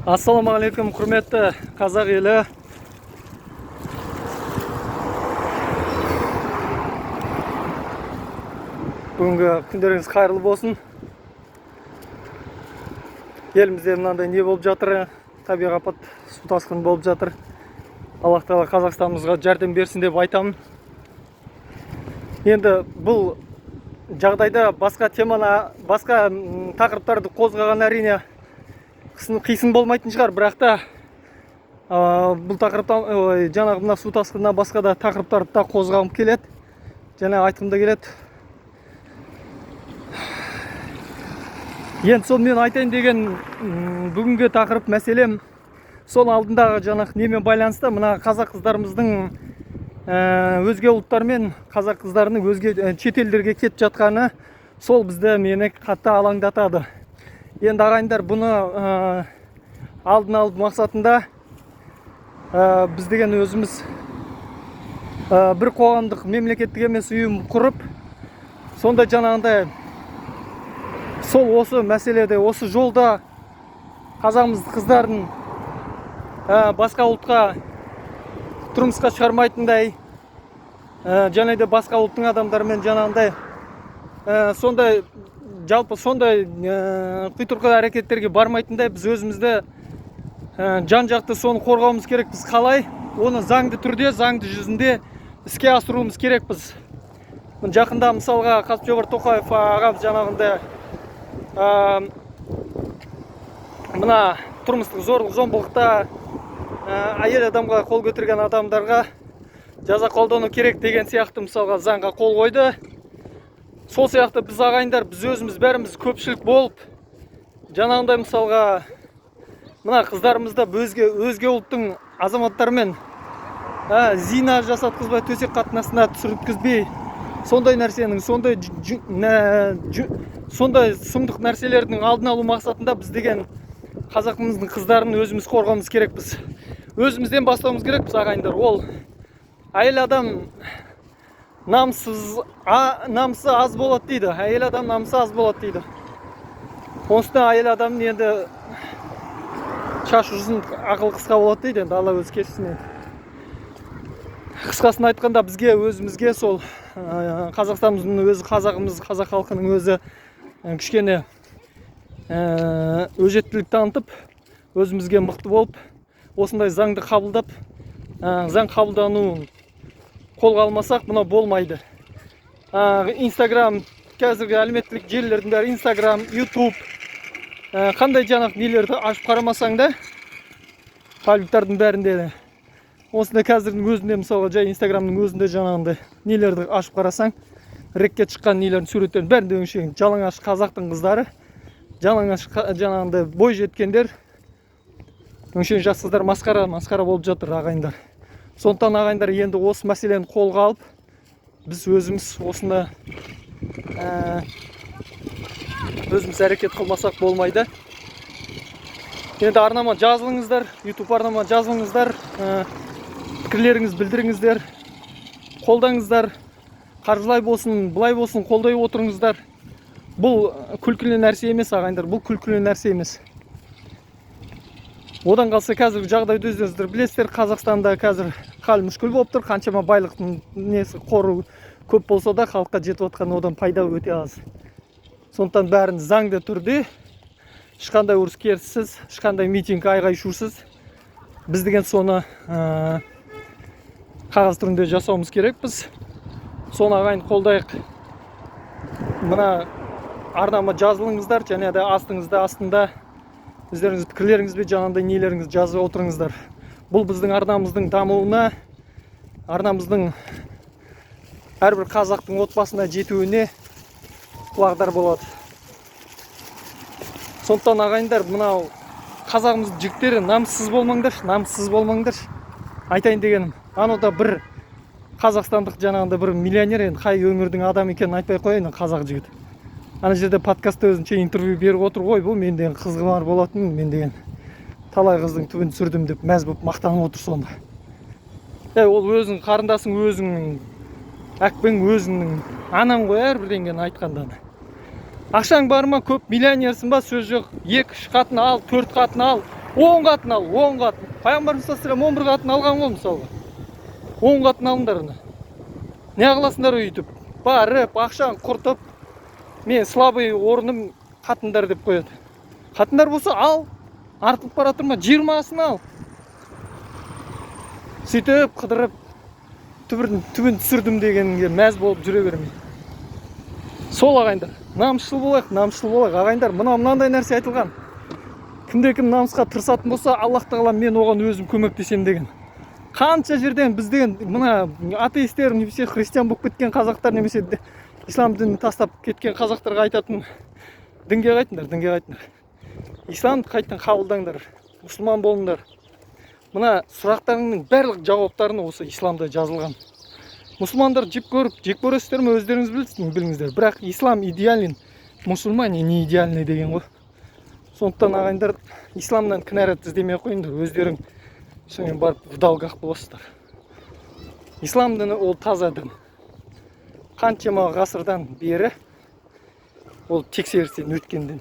Ассалаумағалейкум, құрметті қазақ елі. Бүгінгі күндеріңіз қайырлы болсын. Елімізде мынандай не болып жатыр? Табиғи апат, су тасқыны болып жатыр. Аллах тағала Қазақстанымызға жәрдем берсін деп айтамын. Енді бұл жағдайда басқа теманы, басқа тақырыптарды қозғаған әрине қисын болмайтын шығар, бірақ та бұл тақырыптан жаңағы мына су тасқынына басқа да тақырыптарды да қозғағым келеді. Және айтқым да келеді. Енді сонымен айтайын деген бүгінгі тақырып мәселем сол алдындағы жаңағы немен байланысты. Мына қазақ қыздарымыздың өзге ұлттармен қазақ қыздарының өзге шетелдерге кетіп жатқаны сол мені қатты алаңдатады. Енді ағайындар, бұны алдын алып мақсатында біз деген өзіміз бір қоғамдық мемлекеттік емес ұйым құрып, сонда жаңағындай сол осы мәселеде, осы жолда қазағымыз қыздарын басқа ұлтқа тұрмысқа шығармайтындай, және де басқа ұлттың адамдарымен жаңағындай сондай жалпы сондай құйтырқы әрекеттерге бармайтындай біз өзімізді жан жақты соны қорғауымыз керек. Біз қалай оны заңды түрде, заңды жүзінде іске асыруымыз керек. Біз жақында мысалға Қасым-Жомарт Тоқаев ағамыз жаңағындай мына тұрмыстық зорлық-зомбылықта әйел адамға қол көтерген адамдарға жаза қолдану керек деген сияқты мысалға заңға қол қойды. Сол сияқты біз ағайындар, біз өзіміз бәріміз көпшілік болып, жаңағындай мысалға мына қыздарымызда өзге ұлттың азаматтарымен зина жасатқызбай, төсек қатынасына түсірткізбей, сондай нәрсенің, сондай сұмдық нәрселердің алдын алу мақсатында біз деген қазақымыздың қыздарын өзіміз қорғауымыз керекпіз. Өзімізден бастауымыз керекпіз ағайындар. Ол әйел адам намысы аз болады дейді. Әйел адам намысы аз болады дейді. Осында әйел адам енді шаш ұзын, ақыл қысқа болады дейді. Енді Алла өзі кешсін. Қысқасын айтқанда бізге өзімізге сол Қазақстанымыздың өзі, қазағымыз, қазақ халқының өзі кішкене өжеттілік танытып, өзімізге мықты болып, осындай заңды қабылдап, заң қабылдануын қолға алмасақ, мұна болмайды. Инстаграм, қазіргі әлеуметтік желілердің бәрі, Инстаграм, Ютуб, қандай жаңақ нелерді ашып қарамасаң да, пабликтардың бәрінде де. Осында қазірдің өзінде, мысалға жай Инстаграмның өзінде жаңағындай нелерді ашып қарасаң, рекке шыққан нелердің суреттерін бәрінде өңшеген жалаңаш қазақтың қыздары, жалаңаш жаңағындай бой жеткендер, өңшеген жас қыздар масқара болып жатыр ағайындар. Сондықтан ағайындар, енді осы мәселені қолға алып, біз өзіміз осында өзіміз әрекет қылмасақ болмайды. Енді арнама жазылыңыздар, YouTube арнама жазылыңыздар, пікірлеріңіз білдіріңіздер, қолдаңыздар, қаржылай болсын, бұлай болсын, қолдай отырыңыздар. Бұл күлкілі нәрсе емес ағайындар, бұл күлкілі нәрсе емес. Одан қалса қазіргі жағдайды өздеріңіздер білесіздер, Қазақстанда қазір хал мүшкіл болып тұр. Қаншама байлықтың несі қоры көп болса да, халыққа жетіп отқан одан пайда өте аз. Сондықтан бәрін заңды түрде, ешқандай ұрыс-керіссіз, ешқандай митинг айғай-шусыз біз деген соны қағаз түрінде жасауымыз керекпіз. Соны ағайын қолдайық. Мына арнама жазылыңыздар, және де астында өздеріңіз пікірлеріңіз бен жаңағындай нелеріңіз жазып отырыңыздар. Бұл біздің арнамыздың дамуына, арнамыздың әрбір қазақтың отбасына жетуіне құлағдар болады. Сондықтан ағайындар, мынау қазағымыз жігіттері намыссыз болмаңдар. Айтайын дегенім, анада бір қазақстандық жаңағындай бір миллионер, енді қай өңірдің адам екенін айтпай қояйын, қазақ жігіт. Ана жерде подкастта өзінше интервью беріп отыр ғой, бұл мен деген қызғымар болатын, мен деген талай қыздың түбін түсірдім деп мәз болып мақтанып отыр сонда. Ол өзің қарындасың, өзіңнің әкпең, өзіңнің анаң ғой әрбір деңгені айтқанда. Ақшаң бар ма, көп миллионерсің ба, сөз жоқ. 2-3 қатын ал, 4 қатын ал. 10 қатын ал, 10 қатын. Пайғамбарымыз саллаллаху алейхи 11 қатын алған ғой мысалға. 10 қатын алыңдар оны. Не қыласыңдар өйтіп? Барып, ақшаны құртып, мен слабый орным қатындар деп қояды. Қатындар болса ал, артылып бара тұрма, 20-асын ал. Сөйтіп қыдырып, түбін түсірдім дегенге мәз болып жүре бермей. Сол ағайындар, намысшыл болайық, ағайындар. Мынандай нәрсе айтылған. Кімде-кім намысқа тырысатын болса, Аллах тағала мен оған өзім көмектесем деген. Қанша жерден бізден мына атеистер немесе христиан болып кеткен қазақтар немесе ислам дінін тастап кеткен қазақтарға айтатын: дінге қайтыңдар. Исламды қайтадан қабылдаңдар, мұсылман болыңдар. Мына сұрақтарыңның барлық жауаптарына осы исламда жазылған. Мұсылмандар жек көресіздер ме, өздеріңіз біліңіздер. Бірақ ислам идеален, мұсылман не идеальный деген ғой. Сондықтан ағайындар, исламнан кінәрат іздемей қойыңдар, өздерің сонымен барып в долгах боласыздар. Ислам діні ол таза дін. Қаншама ғасырдан бері ол тексерістен өткен дін.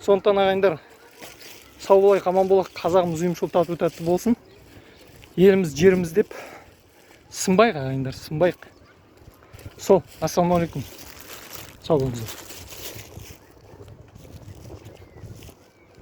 Сондықтан ағайындар, сау болайық, аман болайық, қазағымыз ұйымшыл тату-тәтті болсын. Еліміз, жеріміз деп сынбайық ағайындар, сынбайық. Сол, ассаламу алейкум. Сау болыңыздар.